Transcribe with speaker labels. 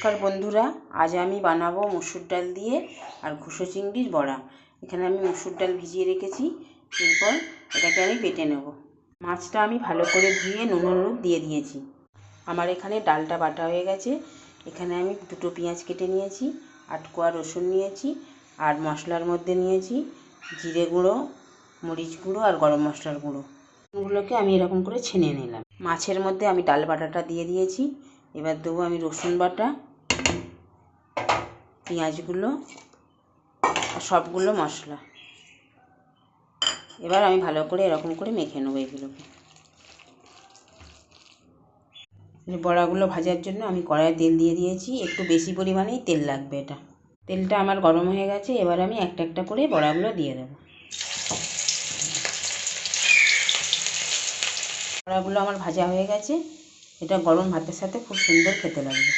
Speaker 1: নমস্কার বন্ধুরা, আজ আমি বানাবো মসুর ডাল দিয়ে আর ঘুষো চিংড়ির বড়া। এখানে আমি মসুর ডাল ভিজিয়ে রেখেছি, এরপর এটাকে আমি বেটে নেব। মাছটা আমি ভালো করে ধুয়ে নুন হলুদ দিয়ে দিয়েছি। আমার এখানে ডালটা বাটা হয়ে গেছে। এখানে আমি দুটো পেঁয়াজ কেটে নিয়েছি, 8 কোয়া রসুন নিয়েছি, আর মশলার মধ্যে নিয়েছি জিরে গুঁড়ো, মরিচ গুঁড়ো আর গরম মশলার গুঁড়ো। এগুলোকে আমি এরকম করে ছেনে নিলাম। মাছের মধ্যে আমি ডাল বাটাটা দিয়ে দিয়েছি। এবার দেবো আমি রসুন বাটা, পেঁয়াজগুলো আর সবগুলো মশলা। এবার আমি ভালো করে এরকম করে মেখে নেবো এগুলোকে। বড়াগুলো ভাজার জন্য আমি কড়াইয়ে তেল দিয়ে দিয়েছি, একটু বেশি পরিমাণেই তেল লাগবে এটা। তেলটা আমার গরম হয়ে গেছে, এবার আমি একটা একটা করে বড়াগুলো দিয়ে দেবো। বড়াগুলো আমার ভাজা হয়ে গেছে, এটা গরম ভাতের সাথে খুব সুন্দর খেতে লাগবে।